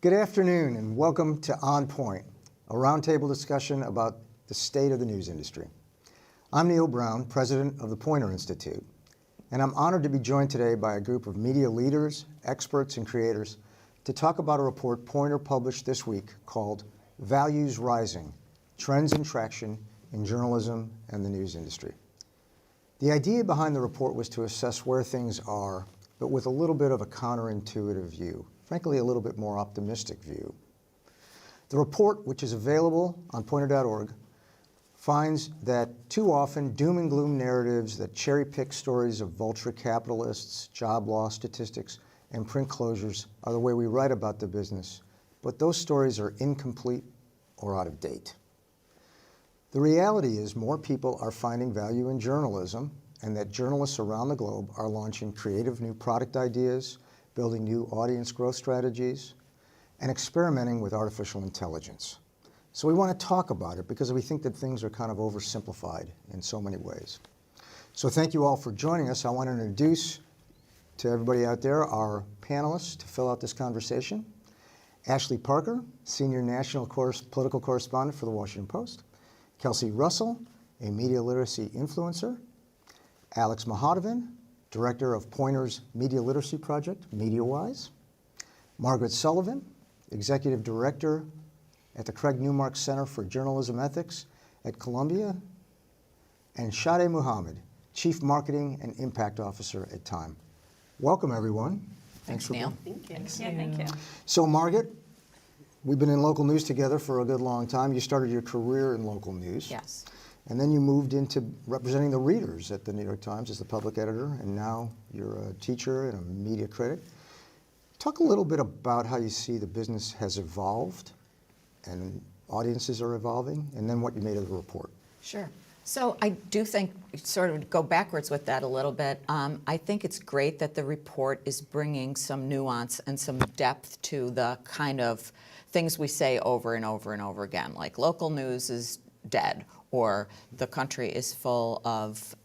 Good afternoon and welcome to OnPoynt, a roundtable discussion about the state of the news industry. I'm Neil Brown, president of the Poynter Institute, and I'm honored to be joined today by a group of media leaders, experts, and creators to talk about a report Poynter published this week called Values Rising: Trends and Traction in Journalism and the News Industry. The idea behind the report was to assess where things are, but with a little bit of a counterintuitive view, frankly a little bit more optimistic view. The report, which is available on Poynter.org, finds that too often doom and gloom narratives that cherry-pick stories of vulture capitalists, job loss statistics, and print closures are the way we write about the business, but those stories are incomplete or out of date. The reality is more people are finding value in journalism, and that journalists around the globe are launching creative new product ideas, building new audience growth strategies, and experimenting with artificial intelligence. So we want to talk about it because we think that things are kind of oversimplified in so many ways. So thank you all for joining us. I want to introduce to everybody out there our panelists to fill out this conversation. Ashley Parker, Senior National Political Correspondent for the Washington Post. Kelsey Russell, a media literacy influencer. Alex Mahadevan, Director of Poynter's Media Literacy Project, MediaWise. Margaret Sullivan, Executive Director at the Craig Newmark Center for Journalism Ethics at Columbia. And Sade Muhammad, Chief Marketing and Impact Officer at Time. Welcome, everyone. Thanks Neil. Thank you. Thank you. So, Margaret, we've been in local news together for a good long time. You started your career in local news. Yes. And then you moved into representing the readers at the New York Times as the public editor, and now you're a teacher and a media critic. Talk a little bit about how you see the business has evolved and audiences are evolving, and then what you made of the report. Sure. So I do think, sort of go backwards with that a little bit, I think it's great that the report is bringing some nuance and some depth to the kind of things we say over and over and over again, like local news is dead, or the country is full of,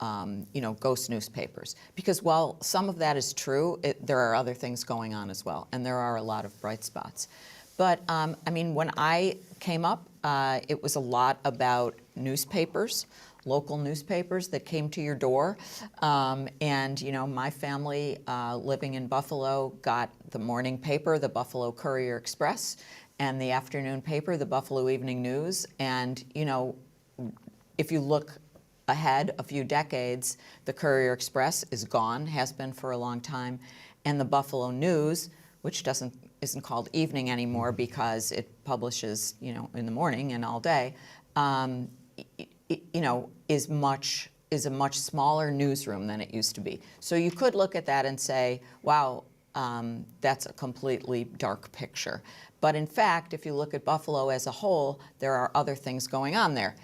ghost newspapers. Because while some of that is true, there are other things going on as well, and there are a lot of bright spots. But, when I came up, it was a lot about newspapers, local newspapers that came to your door. My family living in Buffalo got the morning paper, the Buffalo Courier Express, and the afternoon paper, the Buffalo Evening News. And, if you look ahead a few decades, the Courier Express is gone, has been for a long time, and the Buffalo News, which isn't called evening anymore because it publishes, in the morning and all day, is a much smaller newsroom than it used to be. So you could look at that and say, wow, that's a completely dark picture. But in fact, if you look at Buffalo as a whole, there are other things going on there.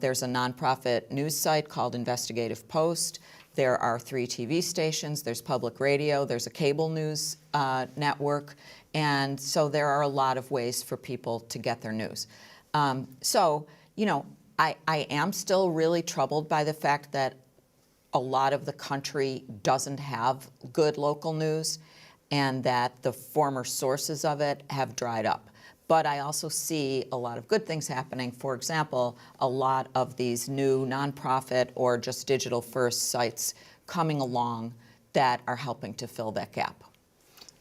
There's a nonprofit news site called Investigative Post. There are 3 TV stations. There's public radio. There's a cable news network. And so there are a lot of ways for people to get their news. I am still really troubled by the fact that a lot of the country doesn't have good local news, and that the former sources of it have dried up. But I also see a lot of good things happening. For example, a lot of these new nonprofit or just digital-first sites coming along that are helping to fill that gap.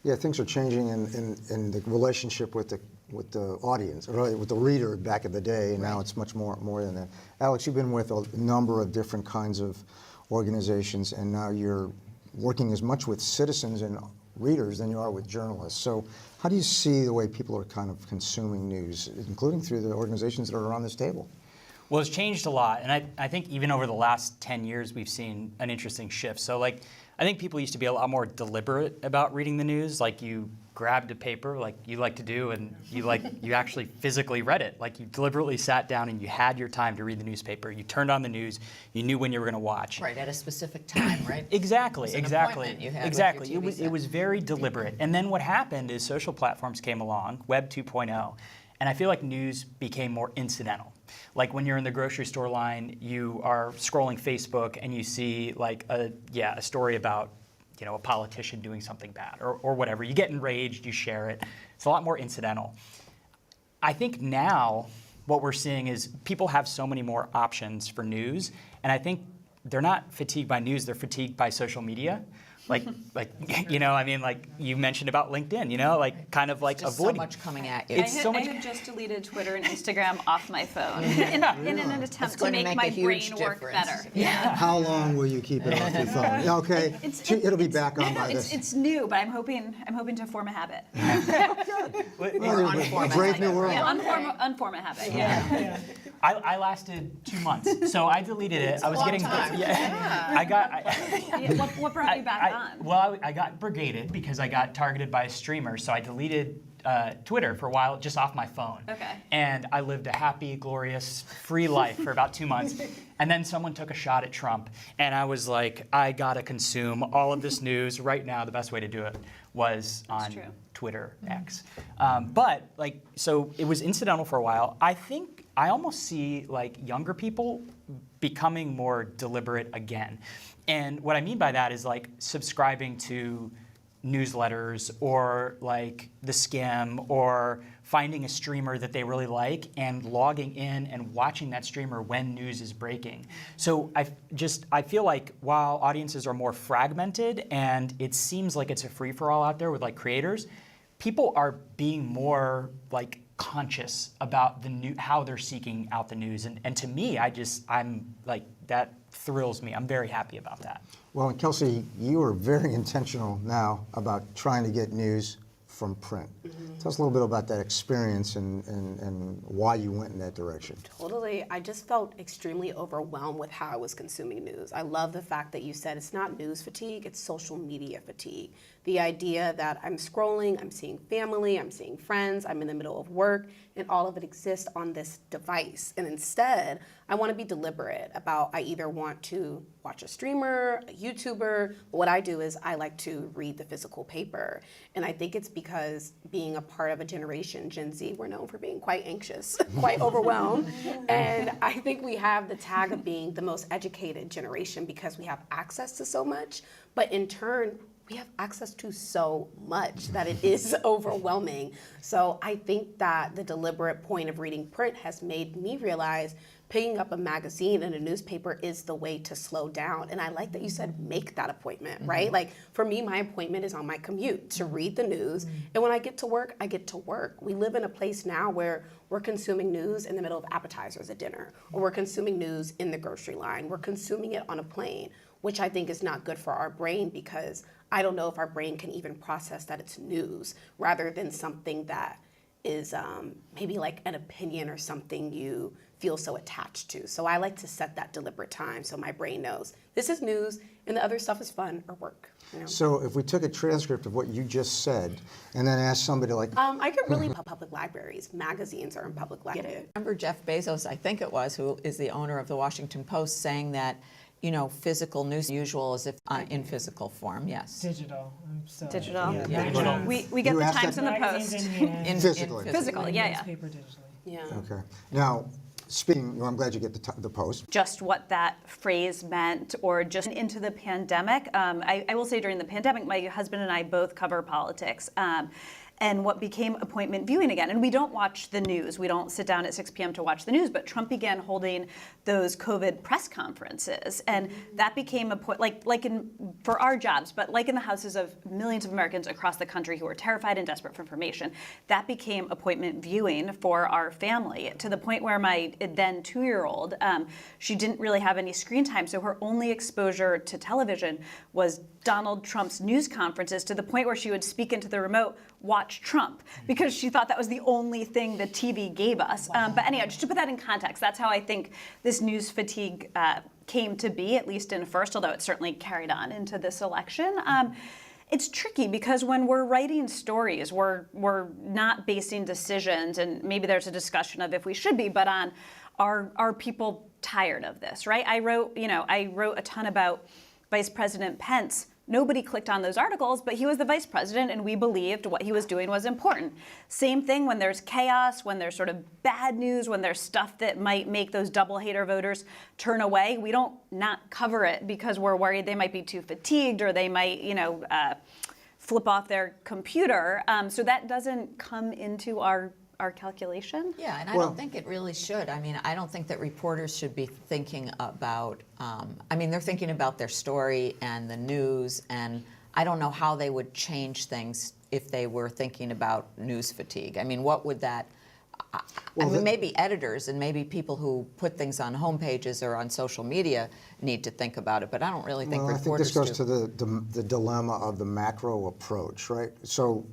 Yeah, things are changing in the relationship with the audience, or with the reader back in the day, and now it's much more than that. Alex, you've been with a number of different kinds of organizations, and now you're working as much with citizens and readers than you are with journalists. So how do you see the way people are kind of consuming news, including through the organizations that are around this table? Well, it's changed a lot, and I think even over the last 10 years, we've seen an interesting shift. So, I think people used to be a lot more deliberate about reading the news. Like, you grabbed a paper, like you like to do, and you actually physically read it. Like, you deliberately sat down and you had your time to read the newspaper. You turned on the news. You knew when you were going to watch. Right, at a specific time, right? Exactly. It was very deliberate. And then what happened is social platforms came along, Web 2.0, and I feel like news became more incidental. Like when you're in the grocery store line, you are scrolling Facebook and you see like a story about, a politician doing something bad or whatever. You get enraged, you share it. It's a lot more incidental. I think now what we're seeing is people have so many more options for news, and I think they're not fatigued by news, they're fatigued by social media. Like like you mentioned about LinkedIn, like kind of like Just avoiding. so much coming at you. I had just deleted Twitter and Instagram off my phone in an attempt to make my brain work better. Yeah. How long will you keep it off your phone? Okay, it'll be back on by this. It's new, but I'm hoping to form a habit. A brave new world. Yeah, unform a habit. Yeah. I lasted 2 months, so I deleted it. I was getting What brought you back on? I got brigaded because I got targeted by a streamer, so I deleted Twitter for a while just off my phone. Okay. And I lived a happy, glorious, free life for about 2 months. And then someone took a shot at Trump, and I was like, I gotta consume all of this news right now. The best way to do it was on Twitter X. So it was incidental for a while. I think I almost see like younger people becoming more deliberate again. And what I mean by that is like subscribing to newsletters or like The Skim or finding a streamer that they really like and logging in and watching that streamer when news is breaking. So I feel like while audiences are more fragmented and it seems like it's a free-for-all out there with like creators, people are being more like conscious about how they're seeking out the news. And to me, I'm like, that thrills me. I'm very happy about that. Well, and Kelsey, you are very intentional now about trying to get news from print. Tell us a little bit about that experience and why you went in that direction. Totally. I just felt extremely overwhelmed with how I was consuming news. I love the fact that you said it's not news fatigue, it's social media fatigue. The idea that I'm scrolling, I'm seeing family, I'm seeing friends, I'm in the middle of work, and all of it exists on this device. And instead, I want to be deliberate about I either want to watch a streamer, a YouTuber. What I do is I like to read the physical paper. And I think it's because being a part of a generation, Gen Z, we're known for being quite anxious, quite overwhelmed. And I think we have the tag of being the most educated generation because we have access to so much. But in turn, we have access to so much that it is overwhelming. So I think that the deliberate point of reading print has made me realize picking up a magazine and a newspaper is the way to slow down. And I like that you said make that appointment, right? Like for me, my appointment is on my commute to read the news. And when I get to work, I get to work. We live in a place now where we're consuming news in the middle of appetizers at dinner, or we're consuming news in the grocery line. We're consuming it on a plane, which I think is not good for our brain because I don't know if our brain can even process that it's news rather than something that is maybe like an opinion or something you feel so attached to. So I like to set that deliberate time so my brain knows this is news and the other stuff is fun or work. You know? So if we took a transcript of what you just said and then asked somebody like... I could really public libraries. Magazines are in public libraries. Remember Jeff Bezos, I think it was, who is the owner of the Washington Post, saying that physical news usual as if in physical form, yes. Digital. Digital. Yeah. Digital. We get You the asked Times that- and the Post. In Physically. Physical, yeah. Newspaper digitally. Yeah. Okay. Now, speaking, I'm glad you get the Post. Just what that phrase meant, or just into the pandemic. I will say during the pandemic, my husband and I both cover politics. And what became appointment viewing again. And we don't watch the news. We don't sit down at 6 p.m. to watch the news, but Trump began holding those COVID press conferences. And that became a point, for our jobs, but like in the houses of millions of Americans across the country who are terrified and desperate for information, that became appointment viewing for our family to the point where my then 2-year-old, she didn't really have any screen time. So her only exposure to television was Donald Trump's news conferences, to the point where she would speak into the remote, watch Trump, because she thought that was the only thing the TV gave us. But anyhow, just to put that in context, that's how I think this news fatigue came to be, at least in first, although it certainly carried on into this election. It's tricky because when we're writing stories, we're not basing decisions, and maybe there's a discussion of if we should be, but on are people tired of this, right? I wrote a ton about Vice President Pence. Nobody clicked on those articles, but he was the vice president and we believed what he was doing was important. Same thing when there's chaos, when there's sort of bad news, when there's stuff that might make those double hater voters turn away. We don't not cover it because we're worried they might be too fatigued or they might, flip off their computer. So that doesn't come into our calculation. Yeah, and I Well- don't think it really should. I mean, I don't think that reporters should be thinking about, they're thinking about their story and the news, and I don't know how they would change things if they were thinking about news fatigue. I mean, what would that, maybe editors and maybe people who put things on homepages or on social media need to think about it, but I don't really think Well, I think reporters this goes do. to the dilemma of the macro approach, right? So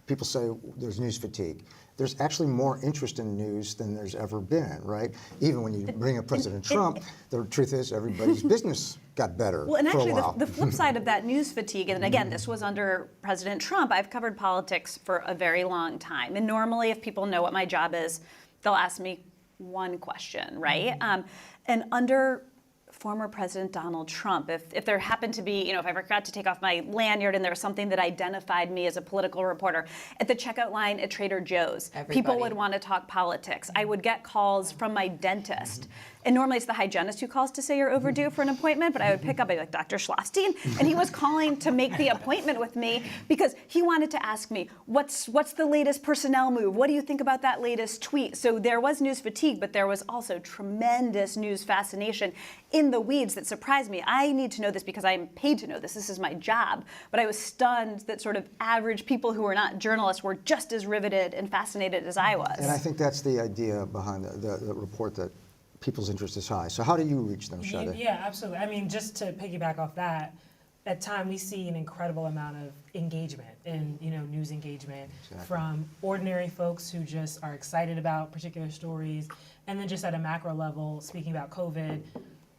people say there's news fatigue. There's actually more interest in news than there's ever been, right? Even when you bring up President Trump, the truth is everybody's business got better Well, and for a actually, while. the flip side of that news fatigue, and again, this was under President Trump. I've covered politics for a very long time, and normally, if people know what my job is, they'll ask me one question, right? And under former President Donald Trump, if there happened to be, if I forgot to take off my lanyard and there was something that identified me as a political reporter, at the checkout line at Trader Joe's, people Everybody. would want to talk politics. I would get calls from my dentist. And normally it's the hygienist who calls to say you're overdue for an appointment, but I would pick up, I'd be like, Dr. Schlosstein? And he was calling to make the appointment with me because he wanted to ask me, what's the latest personnel move? What do you think about that latest tweet? So there was news fatigue, but there was also tremendous news fascination in the weeds that surprised me. I need to know this because I'm paid to know this. This is my job. But I was stunned that sort of average people who were not journalists were just as riveted and fascinated as I was. And I think that's the idea behind the report, that people's interest is high. So how do you reach them, Sade? Yeah, absolutely. I mean, just to piggyback off that, at time we see an incredible amount of engagement and news engagement from ordinary folks who just are excited about particular stories, and then just at a macro level, speaking about COVID,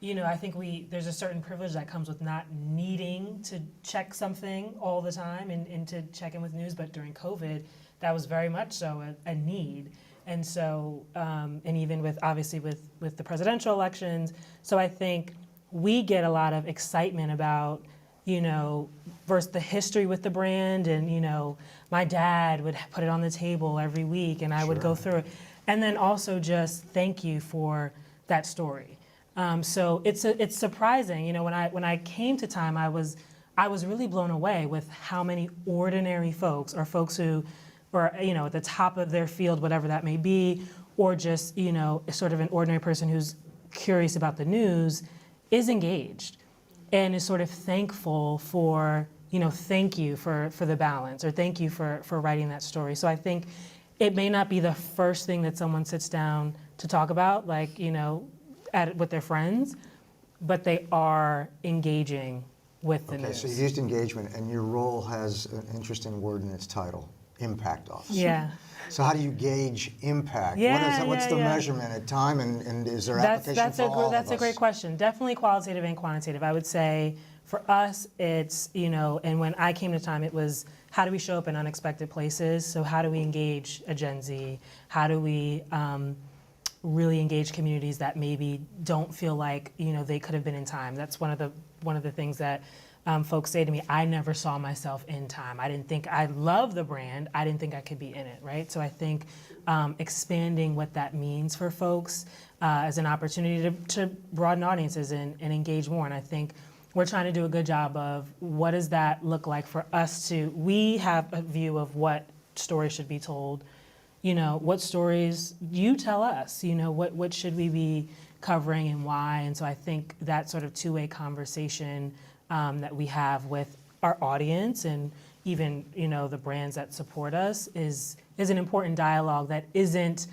I think there's a certain privilege that comes with not needing to check something all the time and to check in with news, but during COVID, that was very much so a need. And so, and even obviously with the presidential elections, so I think we get a lot of excitement about, versus the history with the brand, and my dad would put it on the table every week, and I would go through it, and then also just thank you for that story. So it's surprising, when I came to Time, I was really blown away with how many ordinary folks, or folks who, or at the top of their field, whatever that may be, or just sort of an ordinary person who's curious about the news, is engaged and is sort of thankful for thank you for the balance, or thank you for writing that story. So I think it may not be the first thing that someone sits down to talk about, like with their friends, but they are engaging with the Okay, news. so you used engagement, and your role has an interesting word in its title, impact officer. Yeah. So how do you gauge impact? Yeah, What's the yeah. measurement at time, and is there application for all of us? That's a great question. Definitely qualitative and quantitative. I would say for us, it's, and when I came to Time, it was how do we show up in unexpected places? So how do we engage a Gen Z? How do we really engage communities that maybe don't feel like, they could have been in Time? That's one of the things that folks say to me. I never saw myself in Time. I love the brand. I didn't think I could be in it, right? So I think expanding what that means for folks as an opportunity to broaden audiences and engage more. And I think we're trying to do a good job of what does that look like for us we have a view of what stories should be told. What stories you tell us, what should we be covering and why? And so I think that sort of two-way conversation that we have with our audience and even the brands that support us is an important dialogue that isn't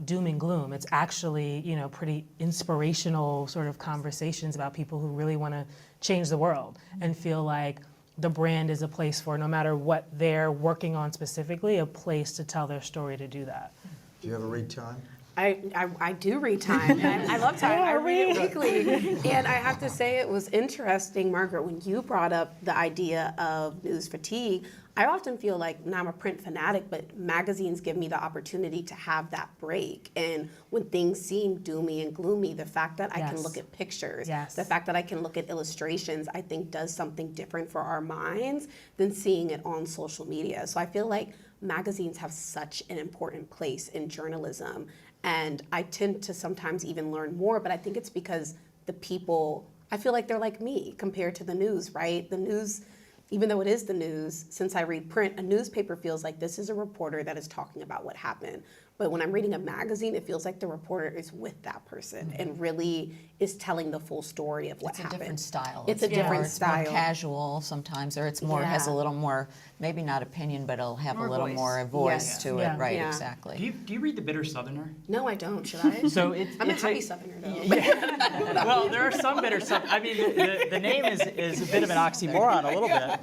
doom and gloom. It's actually pretty inspirational sort of conversations about people who really want to change the world and feel like the brand is a place for, no matter what they're working on specifically, a place to tell their story to do that. Do you ever read Time? I do read Time, and I love Time. I read it weekly. And I have to say it was interesting, Margaret, when you brought up the idea of news fatigue. I often feel like, now I'm a print fanatic, but magazines give me the opportunity to have that break. And when things seem doomy and gloomy, the fact that I can look at pictures, the fact that I can look at illustrations, I think does something different for our minds than seeing it on social media. So I feel like magazines have such an important place in journalism. And I tend to sometimes even learn more, but I think it's because the people, I feel like they're like me compared to the news, right? The news even though it is the news, since I read print, a newspaper feels like this is a reporter that is talking about what happened. But when I'm reading a magazine, it feels like the reporter is with that person and really is telling the full story of what It's a happened. different style. It's a different It's style. more casual sometimes, or it's more has a Yeah. little more, maybe not opinion, but it'll have More a little voice. more voice Yes. to Yeah. it. Right, Yeah. exactly. Do you read The Bitter Southerner? No, I don't. Should I? So I'm a it's happy a, Southerner, though. well, there are some bitter Southerners. I mean, the name is a bit of an oxymoron a little bit,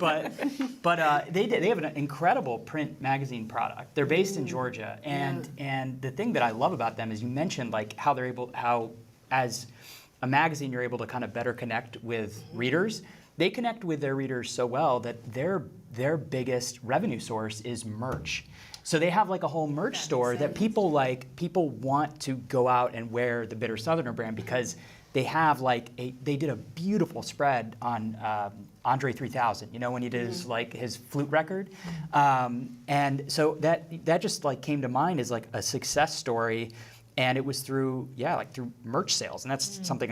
but they have an incredible print magazine product. They're based in Georgia, and the thing that I love about them is you mentioned like how as a magazine you're able to kind of better connect with readers. They connect with their readers so well that their biggest revenue source is merch. So they have like a whole merch store that people want to go out and wear the Bitter Southerner brand because they have they did a beautiful spread on Andre 3000. You know, when he did his flute record, and so that just like came to mind as like a success story. And it was through merch sales, and that's something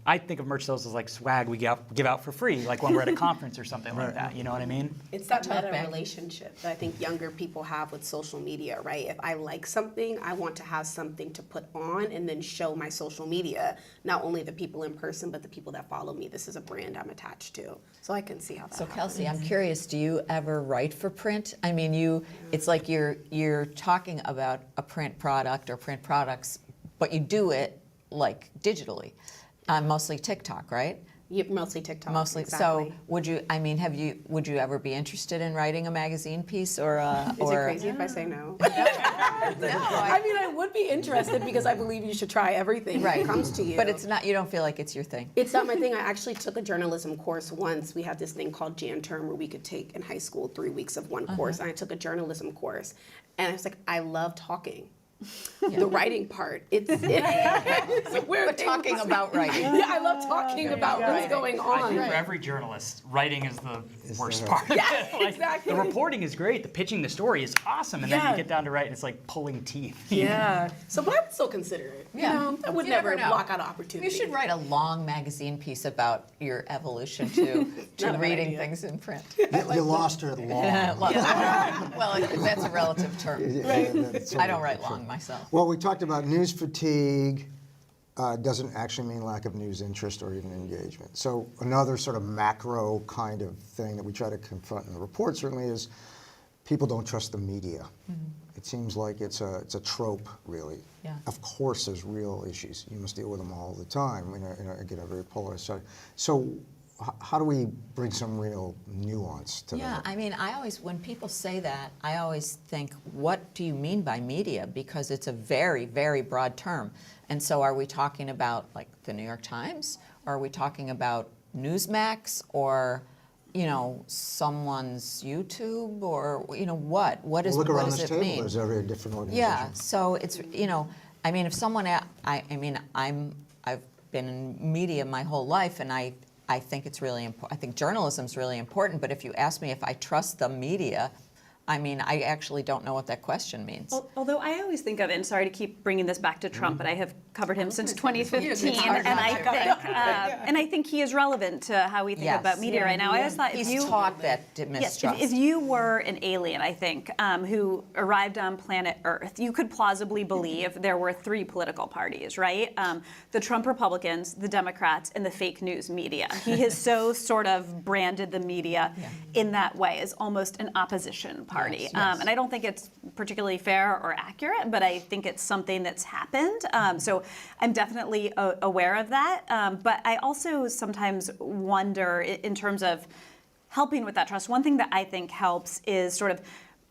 I think of merch sales as like swag we give out for free, like when we're at a conference or something like that. You know what I mean? It's that Tote meta bag. relationship that I think younger people have with social media, right? If I like something, I want to have something to put on and then show my social media, not only the people in person, but the people that follow me. This is a brand I'm attached to. So I can see how that So happens. Kelsey, I'm curious, do you ever write for print? I mean, it's like you're talking about a print product or print products, but you do it like digitally, mostly TikTok, right? Mostly TikTok. Mostly. Exactly. So would you ever be interested in writing a magazine piece or Is it crazy if I say no? No, I mean, I would be interested because I believe you should try everything that comes to you. But it's not. You don't feel like it's your thing. It's not my thing. I actually took a journalism course once. We had this thing called Jan Term where we could take in high school 3 weeks of one course. And I took a journalism course. And I was like, I love talking. The writing part, it's a weird But thing. talking about writing. Yeah, I love talking about what's going I on. think for every journalist, writing is the worst the- part of Yes, it. Like, exactly. The reporting is great, the pitching the story is awesome, and then Yeah. you get down to write and it's like pulling teeth. Yeah. So, but I would still consider it. Yeah. You know, I would You never never know. block out an opportunity. You should write a long magazine piece about your evolution to Not a bad reading idea. things in print. You lost her at long. Well, that's a relative term. That's I don't totally write true. long myself. Well, we talked about news fatigue doesn't actually mean lack of news interest or even engagement. So another sort of macro kind of thing that we try to confront in the report certainly is people don't trust the media. It seems like it's a trope, really. Yeah. Of course, there's real issues. You must deal with them all the time in a very polarized society. So how do we bring some real nuance to Yeah, that? I mean, when people say that, I always think, what do you mean by media? Because it's a very, very broad term. And so are we talking about like the New York Times? Or are we talking about Newsmax or, someone's YouTube or, what? What Well, look around does this it table. mean? There's every different organization. Yeah, so it's, I mean, if someone, I've been in media my whole life, and I think it's really important. I think journalism's really important, but if you ask me if I trust the media, I mean, I actually don't know what that question means. Although I always think of it, and sorry to keep bringing this back to Trump, but I have covered him since 2015, It's hard and not I to. think, and I think he is relevant to how we think Yes. about media right now. I always thought if He's you taught that Yes, mistrust. if you were an alien, I think, who arrived on planet Earth, you could plausibly believe there were three political parties, right? The Trump Republicans, the Democrats, and the fake news media. He has so sort of branded the media in that way as almost an opposition party. Yes. And I don't think it's particularly fair or accurate, but I think it's something that's happened. So I'm definitely aware of that. But I also sometimes wonder in terms of helping with that trust. One thing that I think helps is sort of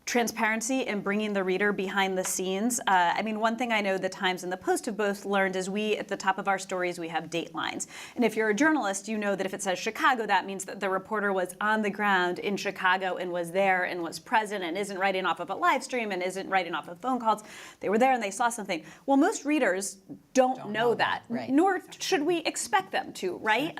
transparency and bringing the reader behind the scenes. I mean, one thing I know the Times and the Post have both learned is we, at the top of our stories, we have date lines. And if you're a journalist, you know that if it says Chicago, that means that the reporter was on the ground in Chicago and was there and was present and isn't writing off of a live stream and isn't writing off of phone calls. They were there and they saw something. Well, most readers don't know that, right. nor should we expect them to, right?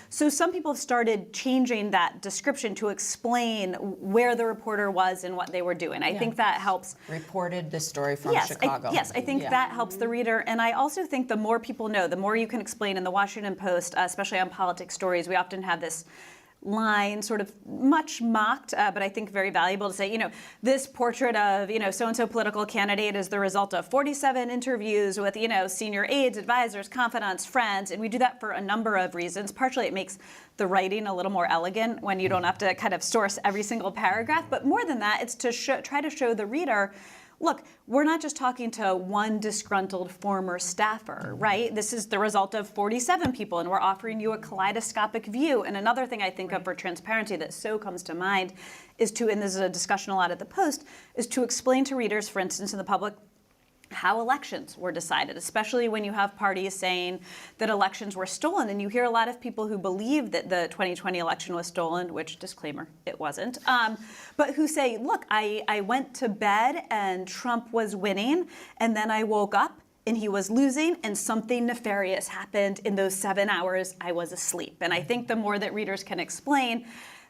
So some people have started changing that description to explain where the reporter was and what they were doing. I think that helps. Reported the story from Yes, Chicago. I think that helps the reader. And I also think the more people know, the more you can explain. In the Washington Post, especially on politics stories, we often have this line, sort of much mocked, but I think very valuable to say, this portrait of, so-and-so political candidate is the result of 47 interviews with, senior aides, advisors, confidants, friends. And we do that for a number of reasons. Partially, it makes the writing a little more elegant when you don't have to kind of source every single paragraph. But more than that, it's to try to show the reader, look, we're not just talking to one disgruntled former staffer, right? This is the result of 47 people, and we're offering you a kaleidoscopic view. And another thing I think of for transparency that so comes to mind is and this is a discussion a lot at the Post, is to explain to readers, for instance, in the public, how elections were decided, especially when you have parties saying that elections were stolen. And you hear a lot of people who believe that the 2020 election was stolen, which, disclaimer, it wasn't, but who say, look, I went to bed and Trump was winning, and then I woke up and he was losing, and something nefarious happened in those 7 hours I was asleep. And I think the more that readers can explain,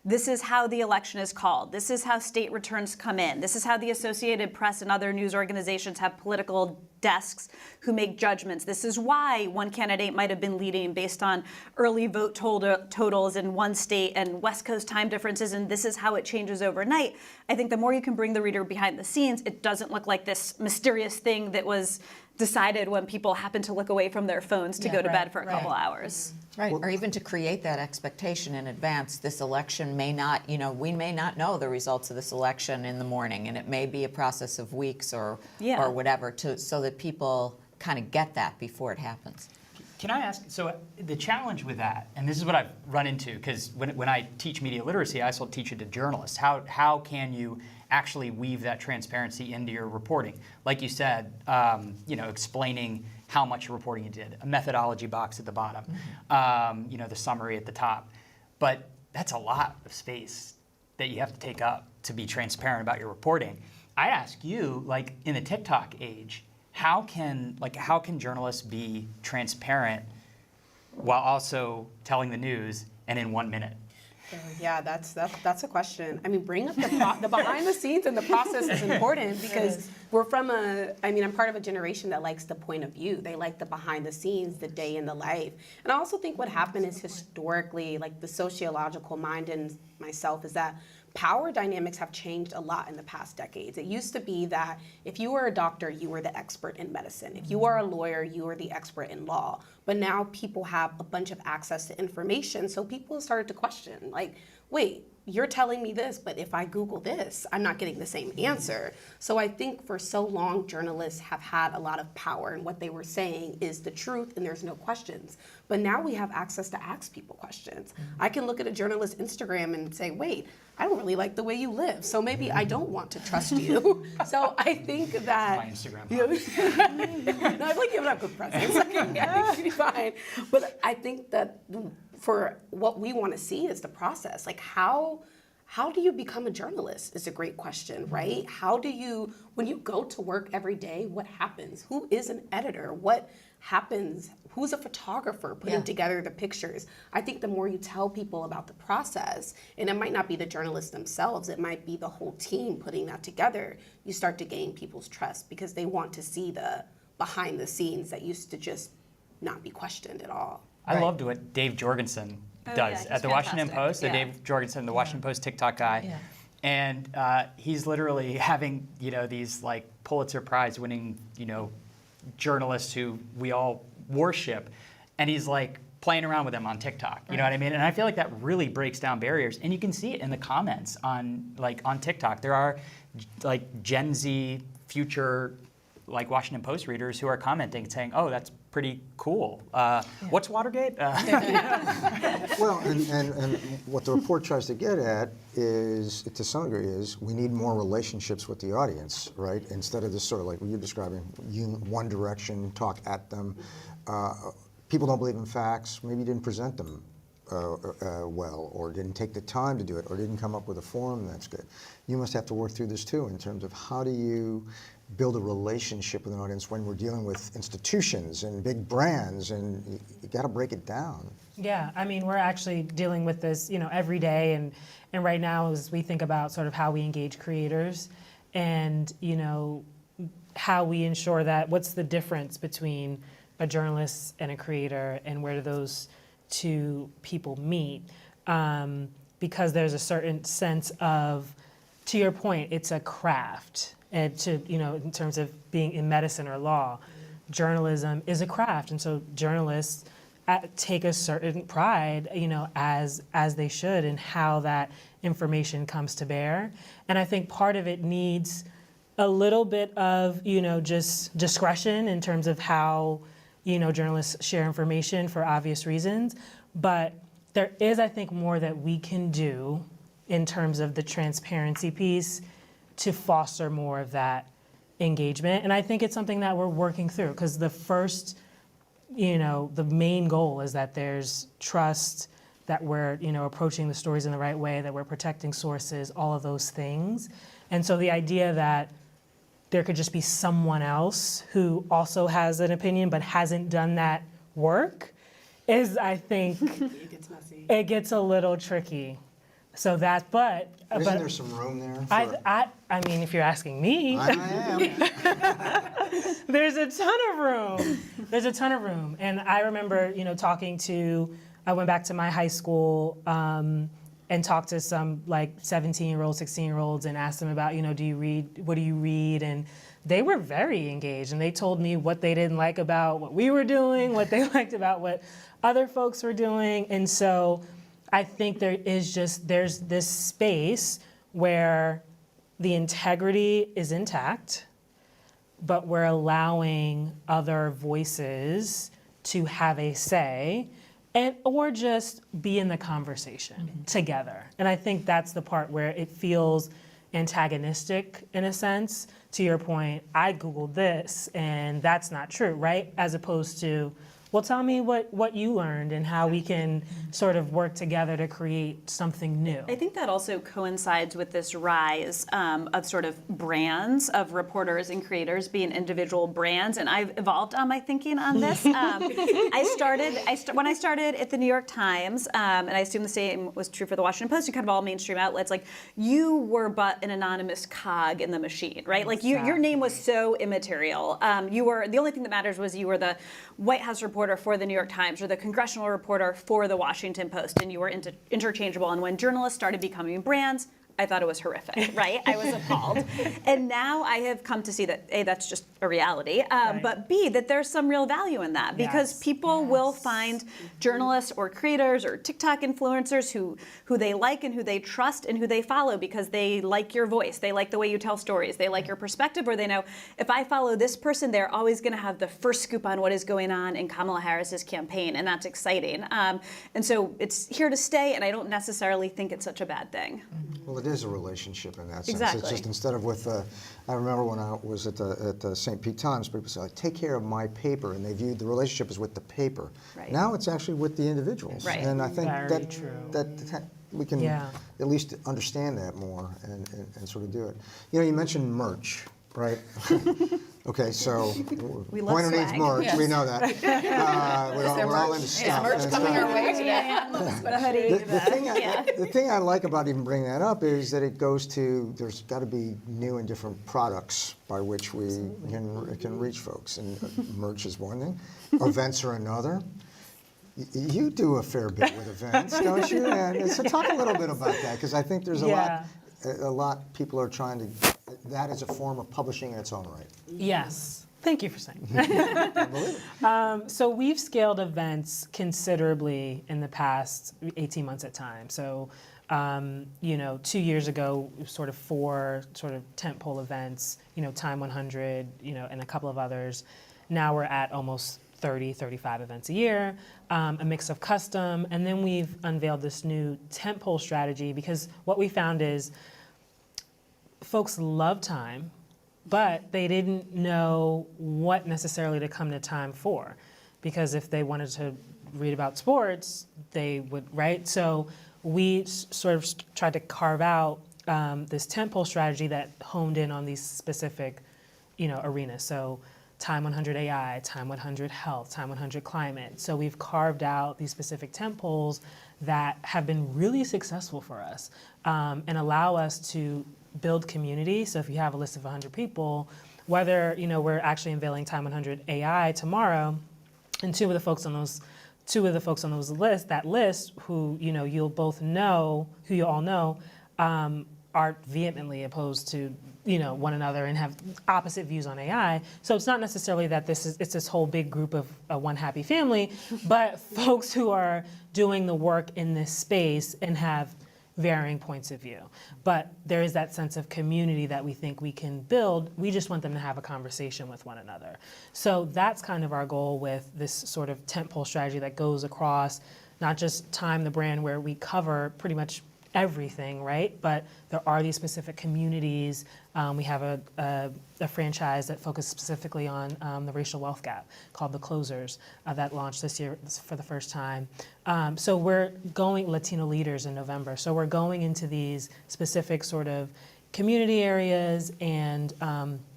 this is how the election is called. This is how state returns come in. This is how the Associated Press and other news organizations have political desks who make judgments. This is why one candidate might have been leading based on early vote totals in one state and West Coast time differences, and this is how it changes overnight. I think the more you can bring the reader behind the scenes, it doesn't look like this mysterious thing that was decided when people happen to look away from their phones to go to bed for a couple hours. Right, or even to create that expectation in advance. This election may not, we may not know the results of this election in the morning, and it may be a process of weeks or whatever, so that people kind of get that before it happens. Can I ask, so the challenge with that, and this is what I've run into, because when I teach media literacy, I also teach it to journalists. How can you actually weave that transparency into your reporting? Like you said, explaining how much reporting you did, a methodology box at the bottom, the summary at the top. But that's a lot of space that you have to take up to be transparent about your reporting. I ask you, like in the TikTok age, how can journalists be transparent while also telling the news and in 1 minute? Yeah, that's a question. I mean, bring up the behind the scenes, and the process is important because I'm part of a generation that likes the point of view. They like the behind the scenes, the day in the life. And I also think what happened is historically, like the sociological mind in myself is that power dynamics have changed a lot in the past decades. It used to be that if you were a doctor, you were the expert in medicine. If you are a lawyer, you were the expert in law. But now people have a bunch of access to information, so people started to question, like, wait, you're telling me this, but if I Google this, I'm not getting the same answer. So I think for so long, journalists have had a lot of power, and what they were saying is the truth, and there's no questions. But now we have access to ask people questions. I can look at a journalist's Instagram and say, wait, I don't really like the way you live, so maybe I don't want to trust you. So I think that... My Instagram. No, I've like given up good presents. Okay, fine. But I think that for what we want to see is the process. Like how do you become a journalist is a great question, right? How do you, when you go to work every day, what happens? Who is an editor? What happens? Who's a photographer putting together the pictures? I think the more you tell people about the process, and it might not be the journalists themselves, it might be the whole team putting that together, you start to gain people's trust because they want to see the behind the scenes that used to just not be questioned at all. I loved what Dave Jorgensen does at the Washington Post. So Dave Jorgensen, the Washington Post TikTok guy. Yeah. And he's literally having, these like Pulitzer Prize winning, journalists who we all worship. And he's like playing around with them on TikTok. You know what I mean? And I feel like that really breaks down barriers. And you can see it in the comments on TikTok. There are like Gen Z future like Washington Post readers who are commenting saying, oh, that's pretty cool. What's Watergate? Well, and what the report tries to get at is, to some degree, is we need more relationships with the audience, right? Instead of this sort of like what you're describing, one direction, talk at them. People don't believe in facts. Maybe you didn't present them well, or didn't take the time to do it, or didn't come up with a forum that's good. You must have to work through this too in terms of how do you build a relationship with an audience when we're dealing with institutions and big brands, and you got to break it down. Yeah, I mean, we're actually dealing with this, every day, and right now as we think about sort of how we engage creators and, how we ensure that what's the difference between a journalist and a creator and where do those two people meet. because there's a certain sense of, to your point, it's a craft. And to, in terms of being in medicine or law, journalism is a craft. And so journalists take a certain pride, as they should, in how that information comes to bear. And I think part of it needs a little bit of, just discretion in terms of how, journalists share information for obvious reasons. But there is, I think, more that we can do in terms of the transparency piece to foster more of that engagement. And I think it's something that we're working through, because the first, the main goal is that there's trust, that we're, approaching the stories in the right way, that we're protecting sources, all of those things. And so the idea that there could just be someone else who also has an opinion but hasn't done that work is, I think, It gets messy. it gets a little tricky. So that, but Isn't there some room there? I mean, if you're asking me, I am. there's a ton of room. There's a ton of room. And I remember, I went back to my high school and talked to some like 17-year-olds, 16-year-olds and asked them about, do you read, what do you read? And they were very engaged, and they told me what they didn't like about what we were doing, what they liked about what other folks were doing. And so I think there's this space where the integrity is intact, but we're allowing other voices to have a say or just be in the conversation together. And I think that's the part where it feels antagonistic in a sense. To your point, I Googled this and that's not true, right? As opposed to, well, tell me what you learned and how we can sort of work together to create something new. I think that also coincides with this rise of sort of brands, of reporters and creators being individual brands, and I've evolved on my thinking on this. When I started at the New York Times, and I assume the same was true for the Washington Post, and kind of all mainstream outlets, like you were but an anonymous cog in the machine, right? Like your name was so immaterial. You were, the only thing that matters was you were the White House reporter for the New York Times or the congressional reporter for the Washington Post, and you were interchangeable. And when journalists started becoming brands, I thought it was horrific, right? I was appalled. And now I have come to see that, A, that's just a reality, but B, that there's some real value in that, because people will find journalists or creators or TikTok influencers who they like and who they trust and who they follow because they like your voice, they like the way you tell stories, they like your perspective, or they know if I follow this person, they're always gonna have the first scoop on what is going on in Kamala Harris's campaign, and that's exciting. And so it's here to stay, and I don't necessarily think it's such a bad thing. Well, it is a relationship in that sense. Exactly. It's just instead of with, I remember when I was at the St. Pete Times, people said, take care of my paper, and they viewed the relationship as with the paper. Right. Now it's actually with the individuals. Right. And I think Very true. that we can at least understand that more and sort of do it. You mentioned merch, right? Okay, so We love Pointer needs swag. merch. Yes. We know that. We're all into stuff. merch and coming stuff. our way today? The thing I like about even bringing that up is that it goes to, there's got to be new and different products by which we can reach folks. And merch is one thing, events are another. You do a fair bit with events, don't you? And so talk a little bit about that, because I think there's a lot people are trying to, that is a form of publishing in its own right. Yes. Thank you for saying that. So we've scaled events considerably in the past 18 months at time. So, 2 years ago, sort of 4 sort of tentpole events, Time 100, and a couple of others. Now we're at almost 30, 35 events a year, a mix of custom, and then we've unveiled this new tentpole strategy, because what we found is folks love Time, but they didn't know what necessarily to come to Time for, because if they wanted to read about sports, they would, right? So we sort of tried to carve out this tentpole strategy that honed in on these specific, arenas. So Time 100 AI, Time 100 Health, Time 100 Climate. So we've carved out these specific tentpoles that have been really successful for us and allow us to build community. So if you have a list of 100 people, whether we're actually unveiling Time 100 AI tomorrow, and 2 of the folks on those two of the folks on that list, who you'll all know, are vehemently opposed to one another and have opposite views on AI. So it's not necessarily that it's this whole big group of one happy family, but folks who are doing the work in this space and have varying points of view. But there is that sense of community that we think we can build. We just want them to have a conversation with one another. So that's kind of our goal with this sort of tentpole strategy that goes across not just Time, the brand, where we cover pretty much everything, right? But there are these specific communities. We have a franchise that focuses specifically on the racial wealth gap called The Closers that launched this year for the first time. So we're going Latino leaders in November. So we're going into these specific sort of community areas and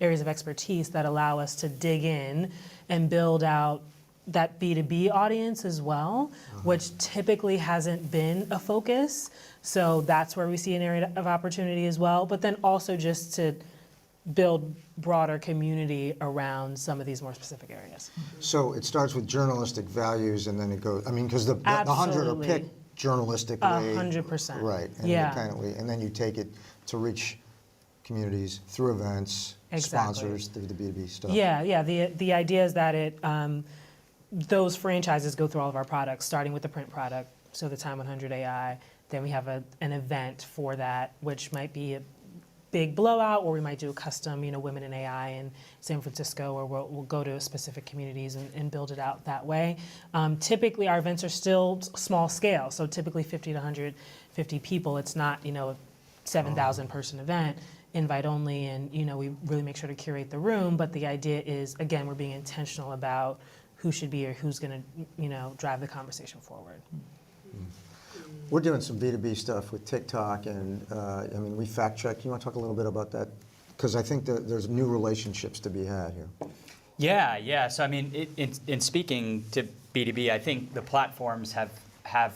areas of expertise that allow us to dig in and build out that B2B audience as well, which typically hasn't been a focus. So that's where we see an area of opportunity as well. But then also just to build broader community around some of these more specific areas. So it starts with journalistic values, and then it goes. I mean, because the 100 are picked journalistically. 100%. Right. And independently, and then you take it to reach communities through events, sponsors, through the B2B stuff. Yeah. The idea is that those franchises go through all of our products, starting with the print product, so the Time 100 AI. Then we have an event for that, which might be a big blowout, or we might do a custom, Women in AI in San Francisco, or we'll go to specific communities and build it out that way. Typically, our events are still small scale, so typically 50 to 150 people. It's not, a 7,000 person event, invite only, and we really make sure to curate the room. But the idea is, again, we're being intentional about who should be or who's going to, drive the conversation forward. We're doing some B2B stuff with TikTok, and we fact check. You want to talk a little bit about that? Because I think that there's new relationships to be had here. Yeah. So in speaking to B2B, I think the platforms have,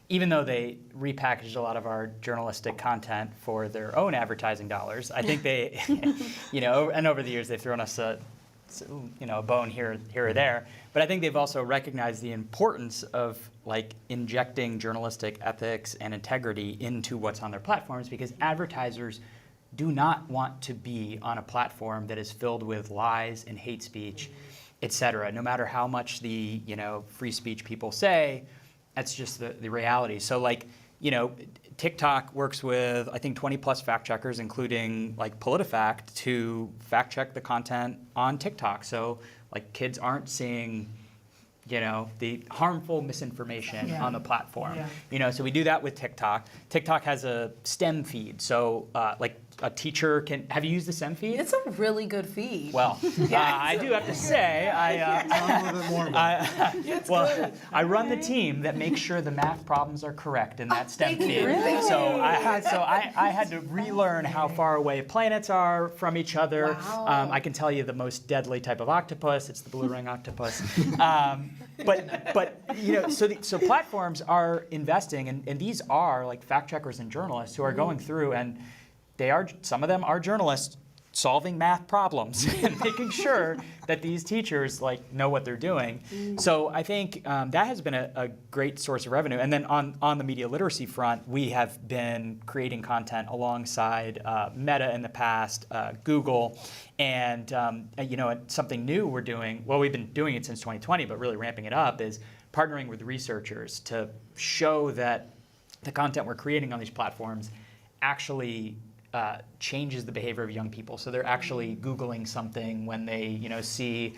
even though they repackaged a lot of our journalistic content for their own advertising dollars, I think they, and over the years they've thrown us a bone here or there. But I think they've also recognized the importance of injecting journalistic ethics and integrity into what's on their platforms, because advertisers do not want to be on a platform that is filled with lies and hate speech, et cetera. No matter how much the free speech people say, that's just the reality. So TikTok works with, I think, 20 plus fact checkers, including PolitiFact, to fact check the content on TikTok. So kids aren't seeing, the harmful misinformation on the platform. So we do that with TikTok. TikTok has a STEM feed. So a teacher can, have you used the STEM feed? It's a really good feed. Well, I do have to say, I run the team that makes sure the math problems are correct in that STEM feed. Really? So I had to relearn how far away planets are from each other. Wow. I can tell you the most deadly type of octopus. It's the blue ring octopus. So platforms are investing, and these are fact checkers and journalists who are going through, and some of them are journalists solving math problems and making sure that these teachers know what they're doing. So I think that has been a great source of revenue. And then on the media literacy front, we have been creating content alongside Meta in the past, Google, and something new we're doing. Well, we've been doing it since 2020, but really ramping it up is partnering with researchers to show that the content we're creating on these platforms actually changes the behavior of young people. So they're actually Googling something when they, see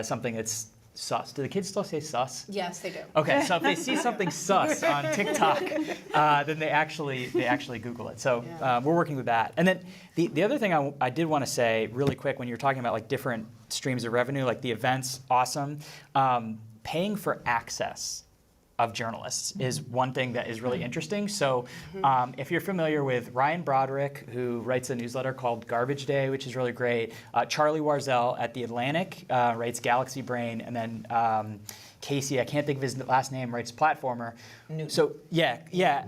something that's sus. Do the kids still say sus? Yes, they do. Okay, so if they see something sus on TikTok, then they actually Google it. So we're working with that. And then the other thing I did want to say really quick, when you're talking about different streams of revenue, the events, awesome. Paying for access of journalists is one thing that is really interesting. So if you're familiar with Ryan Broderick, who writes a newsletter called Garbage Day, which is really great, Charlie Warzel at The Atlantic writes Galaxy Brain, and then Casey, I can't think of his last name, writes Platformer. Newton. So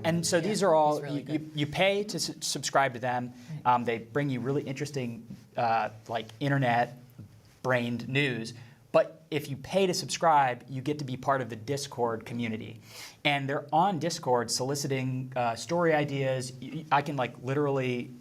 and so these are all, really you pay to subscribe to them. They bring you really interesting internet brained news. But if you pay to subscribe, you get to be part of the Discord community. And they're on Discord soliciting story ideas. I can literally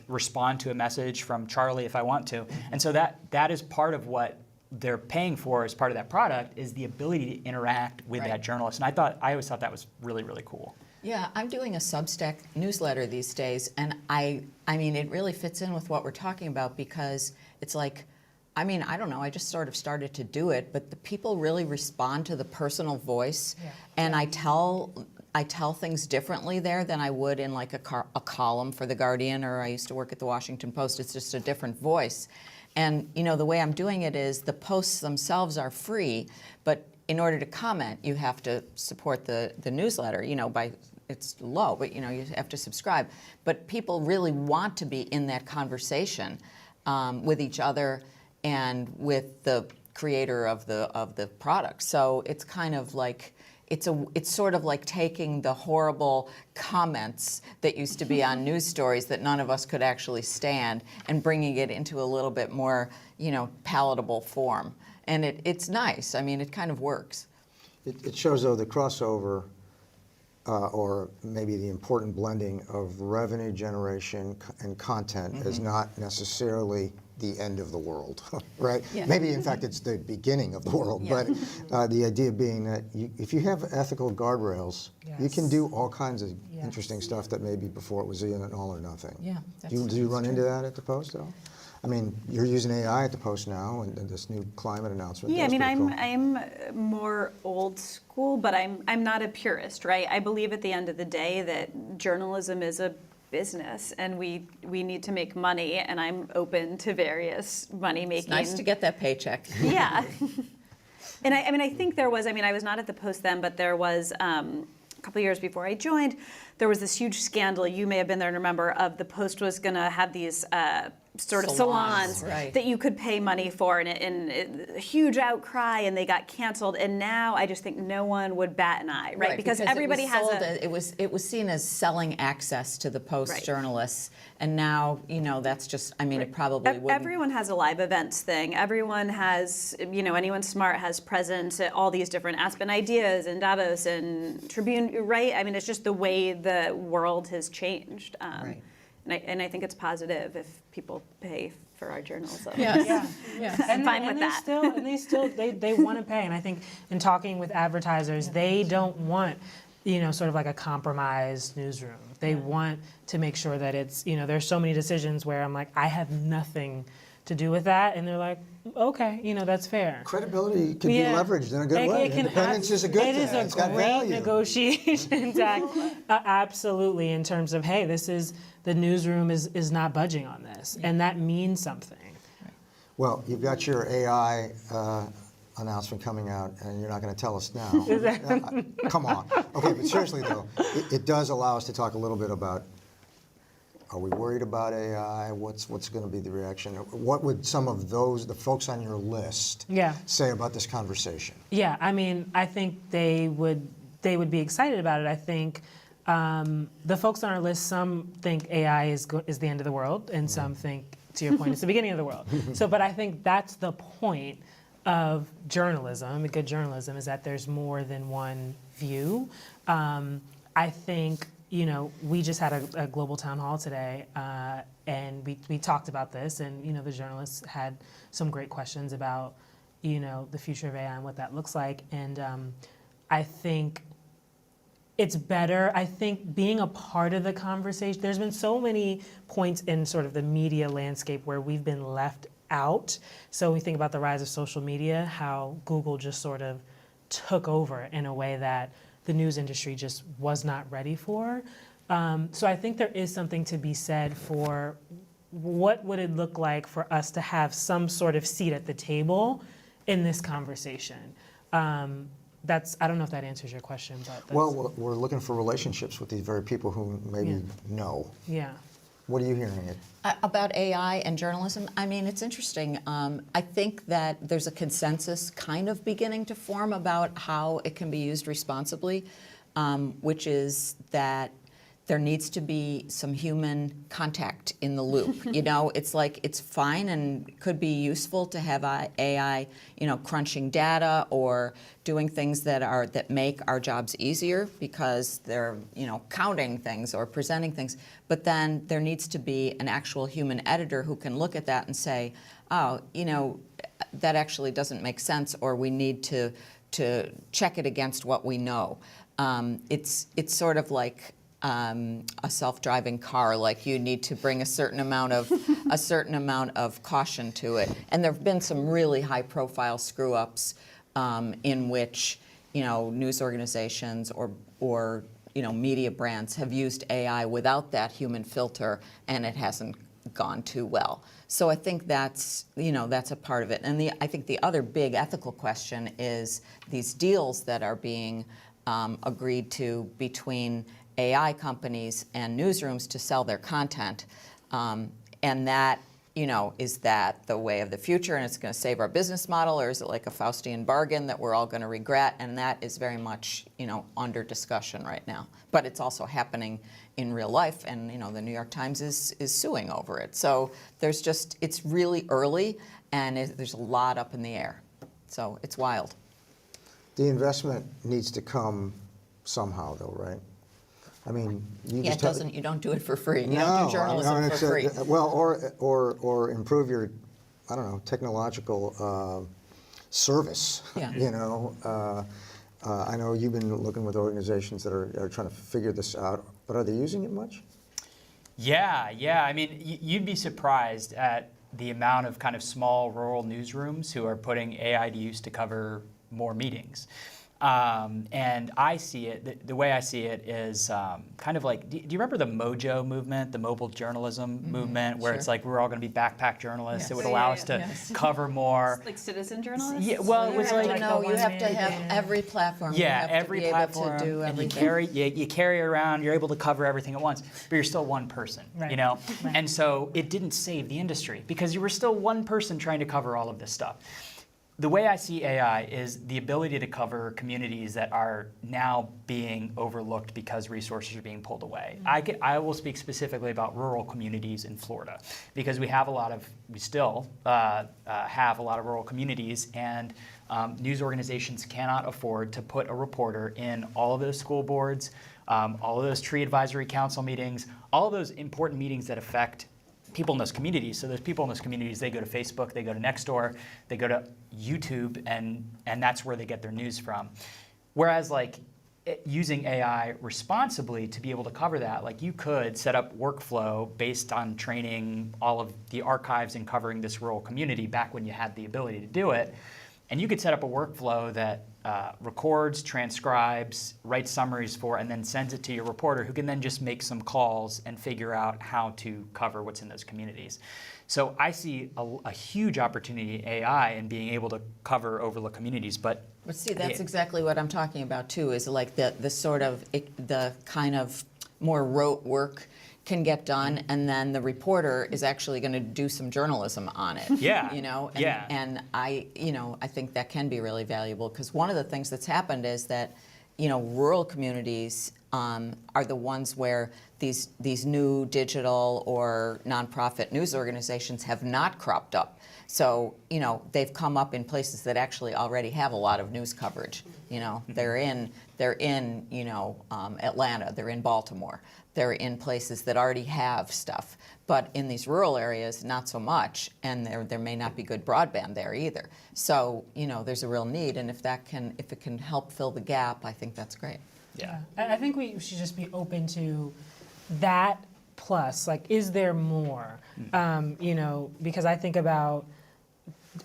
respond to a message from Charlie if I want to. And so that is part of what they're paying for as part of that product, is the ability to interact with that journalist. And I always thought that was really, really cool. Yeah, I'm doing a Substack newsletter these days, and I mean, it really fits in with what we're talking about, because it's I don't know, I just sort of started to do it, but the people really respond to the personal voice, and I tell things differently there than I would in a column for The Guardian, or I used to work at the Washington Post. It's just a different voice. And the way I'm doing it is the posts themselves are free, but in order to comment, you have to support the newsletter, it's low, but you have to subscribe. But people really want to be in that conversation with each other and with the creator of the product. So it's kind of it's sort of like taking the horrible comments that used to be on news stories that none of us could actually stand, and bringing it into a little bit more, palatable form. And it's nice. I mean, it kind of works. It shows, though, the crossover or maybe the important blending of revenue generation and content is not necessarily the end of the world, right? Yeah. Maybe, in fact, it's the beginning of the world, but the idea being that if you have ethical guardrails, you can do all kinds of interesting stuff that maybe before it was an all or nothing. Yeah, Do you run into that at the Post, though? I mean, you're using AI at the Post now, and this new climate announcement. Yeah, That's pretty cool. I'm more old school, but I'm not a purist, right? I believe at the end of the day that journalism is a business, and we need to make money, and I'm open to various money making. It's nice to get that paycheck. Yeah. And I think there was, I was not at the Post then, but there was a couple years before I joined, there was this huge scandal, you may have been there and remember, of the Post was going to have these sort of salons right. that you could pay money for, and a huge outcry, and they got canceled. And now I just think no one would bat an eye, right? Because everybody it was seen as selling access to the Post journalists, and now that's just. It probably wouldn't. Everyone has a live events thing. Everyone has, anyone smart has presence at all these different Aspen Ideas and Davos and Tribune, right? It's just the way the world has changed. Right. And I think it's positive if people pay for our journalism. Yes. I'm fine with that. They want to pay. And I think in talking with advertisers, they don't want, sort of like a compromised newsroom. They want to make sure that it's, there's so many decisions where I'm like, I have nothing to do with that. And they're like, okay, that's fair. Credibility can be leveraged in a good way. Independence is a good thing. It is a It's got great value. negotiation tactic. Absolutely, in terms of, hey, the newsroom is not budging on this, and that means something. Well, you've got your AI announcement coming out, and you're not going to tell us now. Come on. Okay, but seriously though, it does allow us to talk a little bit about, are we worried about AI? What's going to be the reaction? What would some of the folks on your list say about this conversation? Yeah, I think they would be excited about it. I think the folks on our list, some think AI is the end of the world, and some think, to your point, it's the beginning of the world. But I think that's the point of journalism, good journalism, is that there's more than one view. I think, we just had a global town hall today, and we talked about this, and, the journalists had some great questions about, the future of AI and what that looks like. And I think it's better. I think being a part of the conversation, there's been so many points in sort of the media landscape where we've been left out. So we think about the rise of social media, how Google just sort of took over in a way that the news industry just was not ready for. So I think there is something to be said for what would it look like for us to have some sort of seat at the table in this conversation. I don't know if that answers your question, but well, we're looking for relationships with these very people who maybe know. Yeah. What are you hearing? About AI and journalism? It's interesting. I think that there's a consensus kind of beginning to form about how it can be used responsibly, which is that there needs to be some human contact in the loop. You know, it's like, it's fine and could be useful to have AI, you know, crunching data or doing things that make our jobs easier because they're, you know, counting things or presenting things. But then there needs to be an actual human editor who can look at that and say, oh, you know, that actually doesn't make sense, or we need to check it against what we know. It's sort of like a self-driving car. Like, you need to bring a certain amount of caution to it. And there have been some really high-profile screw-ups in which, you know, news organizations or you know, media brands have used AI without that human filter, and it hasn't gone too well. So I think that's, you know, that's a part of it. And I think the other big ethical question is these deals that are being agreed to between AI companies and newsrooms to sell their content. And that, you know, is that the way of the future and it's going to save our business model, or is it like a Faustian bargain that we're all going to regret? And that is very much, you know, under discussion right now. But it's also happening in real life, and, you know, the New York Times is suing over it. So there's just, it's really early, and there's a lot up in the air. So it's wild. The investment needs to come somehow, though, right? I mean, you Yeah, just you don't do it for free. You don't do journalism for free. Well, or improve your, I don't know, technological service. Yeah. You know, I know you've been looking with organizations that are trying to figure this out, but are they using it much? Yeah. I mean, you'd be surprised at the amount of kind of small rural newsrooms who are putting AI to use to cover more meetings. And I see it, the way I see it is kind of like, do you remember the Mojo movement, the mobile journalism movement, where it's like we're all going to be backpack journalists? Yes. It would allow us to cover more. Like citizen journalists? Yeah, well, it was like, No, you have to one-man have band. every platform. yeah, you have every to be platform, able to do and you everything. carry it around. You're able to cover everything at once, but you're still one person, Right. you know. Right. And so it didn't save the industry because you were still one person trying to cover all of this stuff. The way I see AI is the ability to cover communities that are now being overlooked because resources are being pulled away. I will speak specifically about rural communities in Florida because we still have a lot of rural communities, and news organizations cannot afford to put a reporter in all of those school boards, all of those tree advisory council meetings, all of those important meetings that affect people in those communities. So those people in those communities, they go to Facebook, they go to Nextdoor, they go to YouTube, and that's where they get their news from. Whereas like using AI responsibly to be able to cover that, like you could set up workflow based on training all of the archives and covering this rural community back when you had the ability to do it. And you could set up a workflow that records, transcribes, writes summaries for, and then sends it to your reporter, who can then just make some calls and figure out how to cover what's in those communities. So I see a huge opportunity in AI in being able to cover overlooked communities. But see, that's exactly what I'm talking about too. Is like the sort of the kind of more rote work can get done, and then the reporter is actually going to do some journalism on it. Yeah. You know, and, Yeah. and I think that can be really valuable, because one of the things that's happened is that, you know, rural communities are the ones where these new digital or nonprofit news organizations have not cropped up. So, you know, they've come up in places that actually already have a lot of news coverage. You know, they're in you know, Atlanta, they're in Baltimore, they're in places that already have stuff. But in these rural areas, not so much, and there may not be good broadband there either. So, you know, there's a real need, and if it can help fill the gap, I think that's great. yeah. I think we should just be open to that plus, like, is there more? You know, because I think about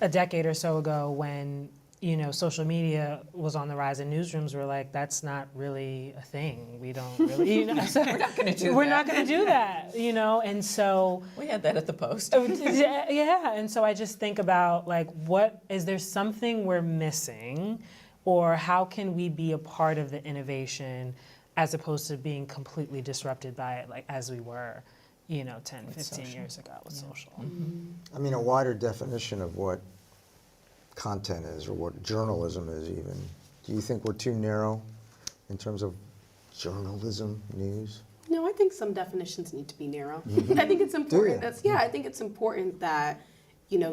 a decade or so ago when, you know, social media was on the rise and newsrooms were like, that's not really a thing. We don't really, you know, so We're not going to do we're that. not going to do that, you know, and so. We had that at the Post. Yeah, and so I just think about, like, is there something we're missing, or how can we be a part of the innovation as opposed to being completely disrupted by it, like as we were, you know, 10, 15 years ago with social. I mean, a wider definition of what content is, or what journalism is even. Do you think we're too narrow in terms of journalism, news? No, I think some definitions need to be narrow. I think it's important. I think it's important that,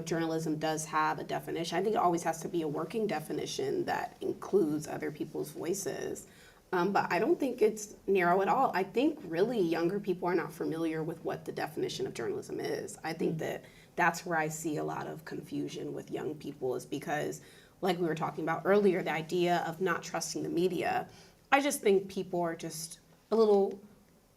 journalism does have a definition. I think it always has to be a working definition that includes other people's voices. But I don't think it's narrow at all. I think really younger people are not familiar with what the definition of journalism is. I think that that's where I see a lot of confusion with young people, is because, like we were talking about earlier, the idea of not trusting the media. I just think people are just a little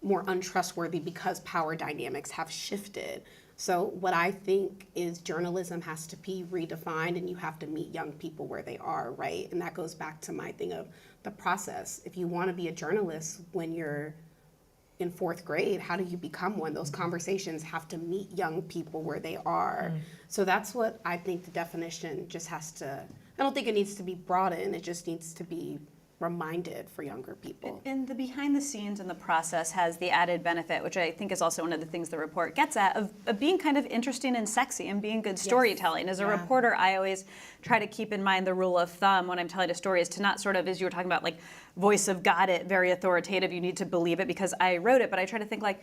more untrustworthy because power dynamics have shifted. So what I think is journalism has to be redefined, and you have to meet young people where they are, right? And that goes back to my thing of the process. If you want to be a journalist when you're in 4th grade, how do you become one? Those conversations have to meet young people where they are. So that's what I think the definition just has to, I don't think it needs to be broadened, it just needs to be reminded for younger people. And the behind the scenes and the process has the added benefit, which I think is also one of the things the report gets at, of being kind of interesting and sexy and being good storytelling. As a reporter, I always try to keep in mind the rule of thumb when I'm telling a story is to not sort of, as you were talking about, like voice of God it, very authoritative, you need to believe it because I wrote it, but I try to think like,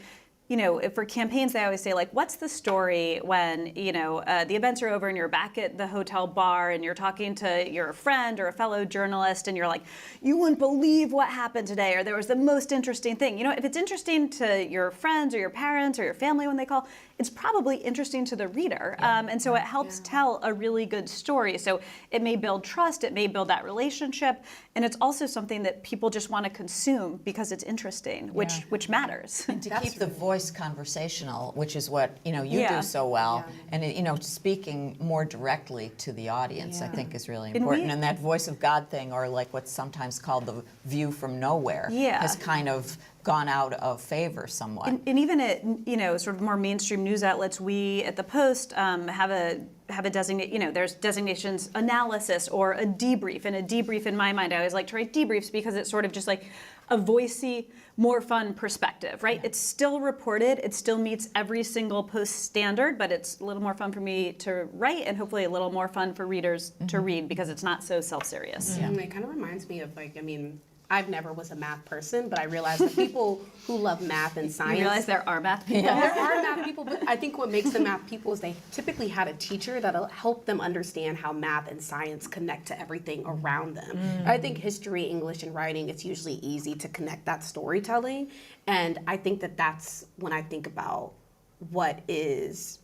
if for campaigns, they always say, like, what's the story when, the events are over and you're back at the hotel bar and you're talking to your friend or a fellow journalist and you're like, you wouldn't believe what happened today, or there was the most interesting thing. If it's interesting to your friends or your parents or your family when they call, it's probably interesting to the reader. And so it helps tell a really good story. So it may build trust, it may build that relationship, and it's also something that people just want to consume because it's interesting, which matters. And to keep the voice conversational, which is what you do so well, and speaking more directly to the audience, I think is really important. And that voice of God thing, or like what's sometimes called the view from nowhere, has kind of gone out of favor somewhat. And even at sort of more mainstream news outlets, we at the Post have a designate. There's designations analysis or a debrief, and a debrief in my mind, I always like to write debriefs because it's sort of just like a voicey, more fun perspective, right? It's still reported, it still meets every single Post standard, but it's a little more fun for me to write and hopefully a little more fun for readers to read because it's not so self-serious. It kind of reminds me of I've never was a math person, but I realize that people who love math and science. You realize there are math people. There are math people, but I think what makes them math people is they typically had a teacher that'll help them understand how math and science connect to everything around them. I think history, English, and writing, it's usually easy to connect that storytelling. And I think that that's when I think about what is,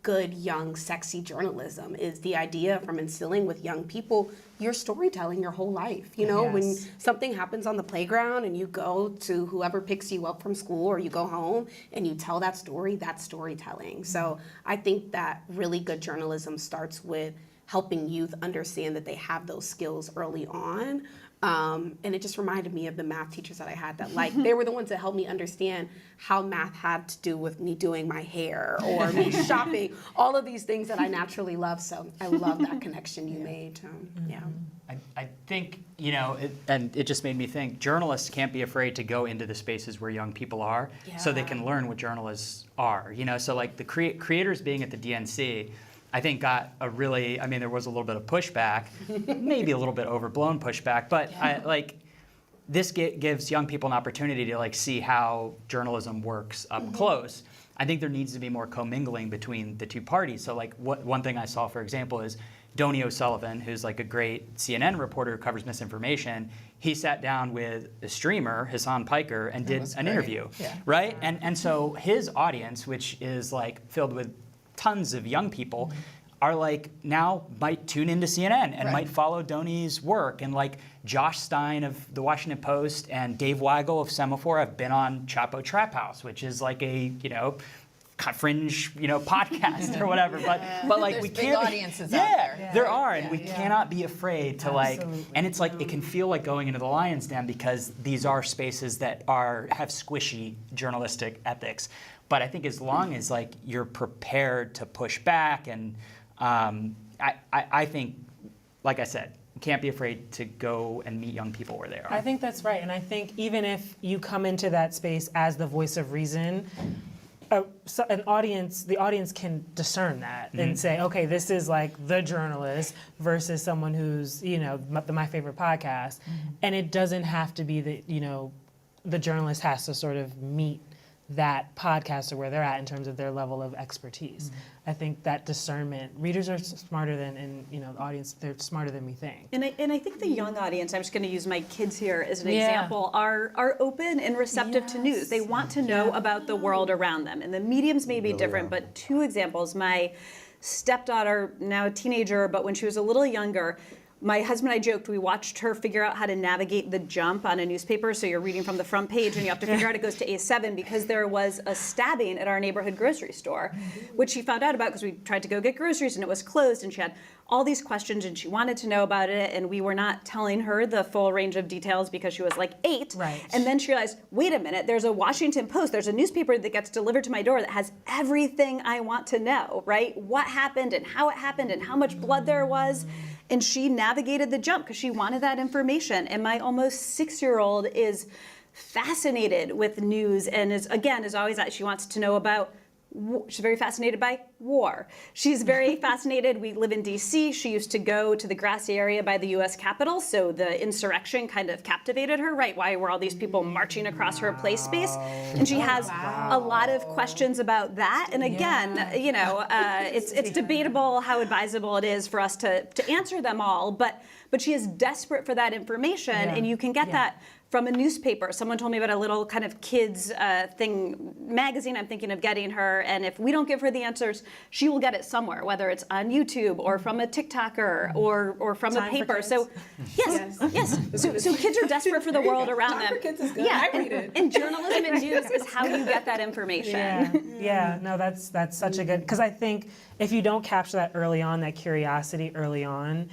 good, young, sexy journalism, is the idea from instilling with young people your storytelling your whole life. When something happens on the playground and you go to whoever picks you up from school or you go home and you tell that story, that's storytelling. So I think that really good journalism starts with helping youth understand that they have those skills early on. And it just reminded me of the math teachers that I had that they were the ones that helped me understand how math had to do with me doing my hair or me shopping, all of these things that I naturally love. So I love that connection you made. I think, and it just made me think, journalists can't be afraid to go into the spaces where young people are so they can learn what journalists are. So like the creators being at the DNC, I think got there was a little bit of pushback, maybe a little bit overblown pushback, but this gives young people an opportunity to see how journalism works up close. I think there needs to be more commingling between the two parties. So one thing I saw, for example, is Donnie O'Sullivan, who's a great CNN reporter who covers misinformation. He sat down with a streamer, Hassan Piker, and did an interview, right? And so his audience, which is filled with tons of young people, are now might tune into CNN and might follow Donnie's work. And Josh Stein of the Washington Post and Dave Weigel of Semaphore have been on Chapo Trap House, which is a fringe podcast or whatever. But there's we big can't. Audiences out there. There are, and we cannot be afraid to And it's it can feel like going into the lion's den because these are spaces that have squishy journalistic ethics. But I think as long as you're prepared to push back, and I think, like I said, you can't be afraid to go and meet young people where they are. I think that's right, and I think even if you come into that space as the voice of reason, the audience can discern that and say, okay, this is the journalist versus someone who's my favorite podcast, and it doesn't have to be the the journalist has to sort of meet that podcaster where they're at in terms of their level of expertise. I think that discernment, readers are smarter than, and the audience, they're smarter than we think. And I think the young audience, I'm just going to use my kids here as an Yeah. example, are open and receptive to news. They want to know about the world around them. And the mediums may be different, but two examples. My stepdaughter, now a teenager, but when she was a little younger, my husband and I joked, we watched her figure out how to navigate the jump on a newspaper. So you're reading from the front page and you have to figure out it goes to A7 because there was a stabbing at our neighborhood grocery store, which she found out about because we tried to go get groceries and it was closed, and she had all these questions and she wanted to know about it, and we were not telling her the full range of details because she was like 8. Right. And then she realized, wait a minute, there's a Washington Post, there's a newspaper that gets delivered to my door that has everything I want to know, right? What happened and how it happened and how much blood there was. And she navigated the jump because she wanted that information. And my almost 6-year-old is fascinated with news and is always that she wants to know about. She's very fascinated by war. She's very fascinated. We live in D.C. She used to go to the grassy area by the U.S. Capitol, so the insurrection kind of captivated her, right? Why were all these people marching across her play space? And she has a lot of questions about that. And again, it's debatable how advisable it is for us to answer them all, but she is desperate for that information, and you can get that from a newspaper. Someone told me about a little kind of kids magazine I'm thinking of getting her, and if we don't give her the answers, she will get it somewhere, whether it's on YouTube or from a TikToker or from Time a for paper. Kids. So yes. So kids are desperate for the world around Time them. for Kids is good. Yeah, I read it. and journalism and news is how you get that information. Yeah, no, that's such a good, because I think if you don't capture that early on, that curiosity early on,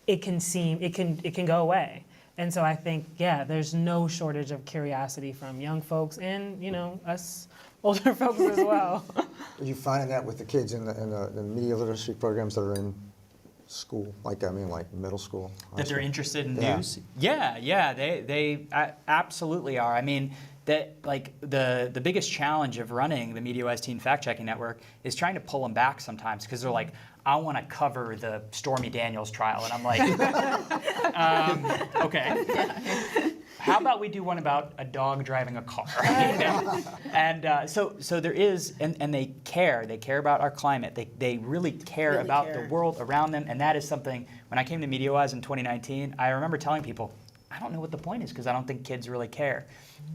it can go away. And so I think, there's no shortage of curiosity from young folks and, us older folks as well. Are you finding that with the kids in the media literacy programs that are in school, like middle school? That they're interested in Yeah. news? Yeah, they absolutely are. I mean, the biggest challenge of running the Media Wise Teen Fact Checking Network is trying to pull them back sometimes because they're like, I want to cover the Stormy Daniels trial, and I'm like, okay. How about we do one about a dog driving a car? And so there is, and they care. They care about our climate. They really care about the world around them, and that is something. When I came to MediaWise in 2019, I remember telling people, I don't know what the point is because I don't think kids really care,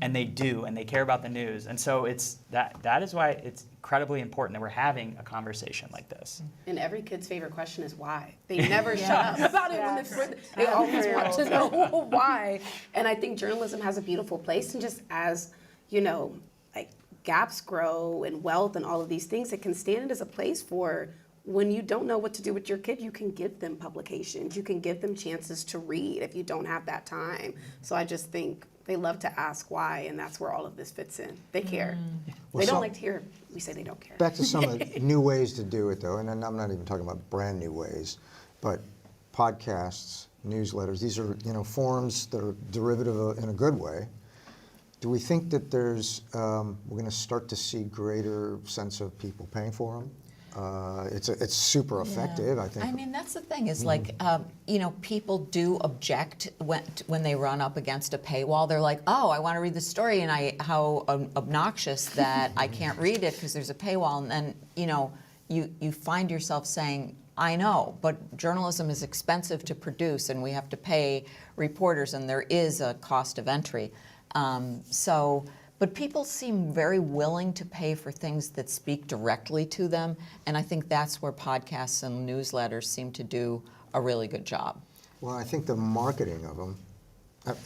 and they do, and they care about the news, and so it's that is why it's incredibly important that we're having a conversation like this. And every kid's favorite question is why. They never shut up about it when they always want to know why. And I think journalism has a beautiful place, and just as, like gaps grow and wealth and all of these things, it can stand as a place for when you don't know what to do with your kid, you can give them publications, you can give them chances to read if you don't have that time. So I just think they love to ask why, and that's where all of this fits in. They care. They don't like to hear we say they don't care. Back to some of the new ways to do it, though, and then I'm not even talking about brand new ways, but podcasts, newsletters, these are forms that are derivative in a good way. Do we think that there's we're going to start to see greater sense of people paying for them? It's super effective, I think. I mean, that's the thing is like, people do object when they run up against a paywall. They're like, oh, I want to read the story, and how obnoxious that I can't read it because there's a paywall. And then, you find yourself saying, I know, but journalism is expensive to produce, and we have to pay reporters, and there is a cost of entry. But people seem very willing to pay for things that speak directly to them, and I think that's where podcasts and newsletters seem to do a really good job. Well, I think the marketing of them,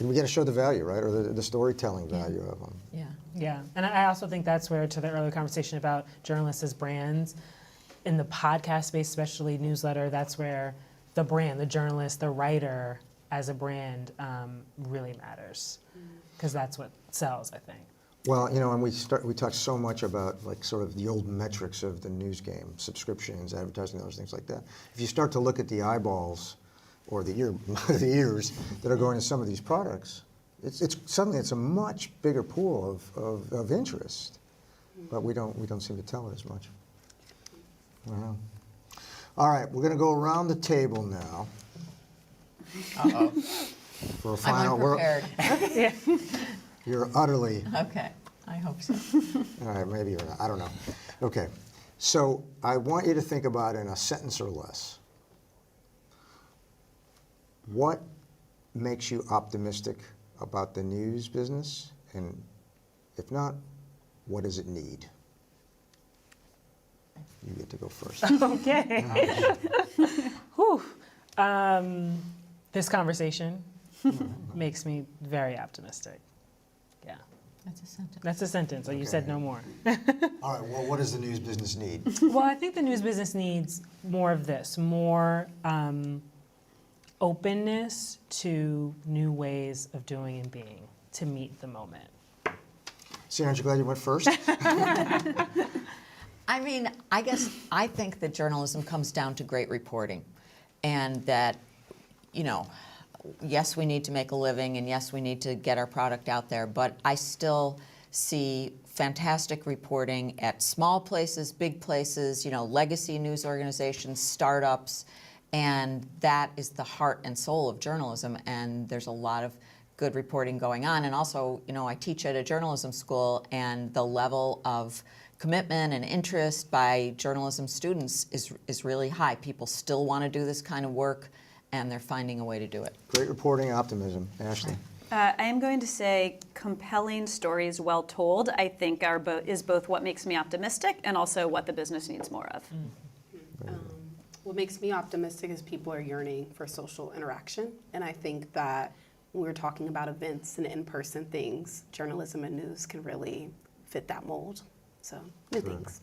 we got to show the value, right, or the storytelling value of them. Yeah. Yeah, and I also think that's where, to the earlier conversation about journalists as brands, in the podcast space, especially newsletter, that's where the brand, the journalist, the writer as a brand really matters, because that's what sells, I think. Well, and we talk so much about like sort of the old metrics of the news game, subscriptions, advertising, those things like that. If you start to look at the eyeballs or the ears that are going to some of these products, it's suddenly it's a much bigger pool of interest, but we don't seem to tell it as much. I don't know. All right, we're going to go around the table now. Uh-oh. For a final I'm unprepared. You're utterly, Okay, I hope so. all right, maybe you're not, I don't know. Okay, so I want you to think about in a sentence or less, what makes you optimistic about the news business? And if not, what does it need? You get to go first. Okay. Whew. This conversation makes me very optimistic. Yeah, That's a sentence. that's a sentence. So you said no more. All right, well, what does the news business need? Well, I think the news business needs more of this, more openness to new ways of doing and being to meet the moment. See, aren't you glad you went first? I mean, I guess I think that journalism comes down to great reporting, and that, you know, yes, we need to make a living, and yes, we need to get our product out there, but I still see fantastic reporting at small places, big places, you know, legacy news organizations, startups, and that is the heart and soul of journalism, and there's a lot of good reporting going on. And also, you know, I teach at a journalism school, and the level of commitment and interest by journalism students is really high. People still want to do this kind of work, and they're finding a way to do it. Great reporting, optimism. Ashley? I am going to say compelling stories well told, I think is both what makes me optimistic and also what the business needs more of. What makes me optimistic is people are yearning for social interaction. And I think that when we're talking about events and in-person things, journalism and news can really fit that mold. So, new things.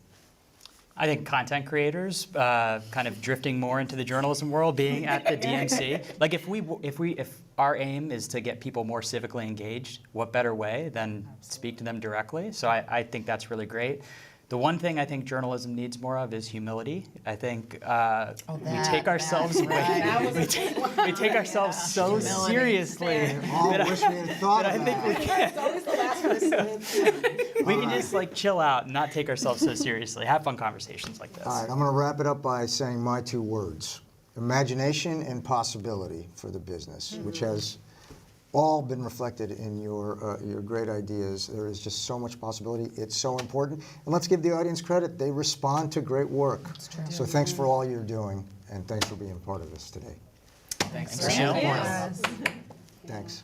I think content creators kind of drifting more into the journalism world, being at the DNC. Like if our aim is to get people more civically engaged, what better way than speak to them directly? So I think that's really great. The one thing I think journalism needs more of is humility. I think we take ourselves we take ourselves so seriously All wish we had thought of that. It's always the last one to slip. we can just like chill out and not take ourselves so seriously. Have fun conversations like this. All right, I'm going to wrap it up by saying my two words: imagination and possibility for the business, which has all been reflected in your great ideas. There is just so much possibility. It's so important. And let's give the audience credit. They respond to great work. That's true. So thanks for all you're doing, and thanks for being part of this today. Thanks. Thanks.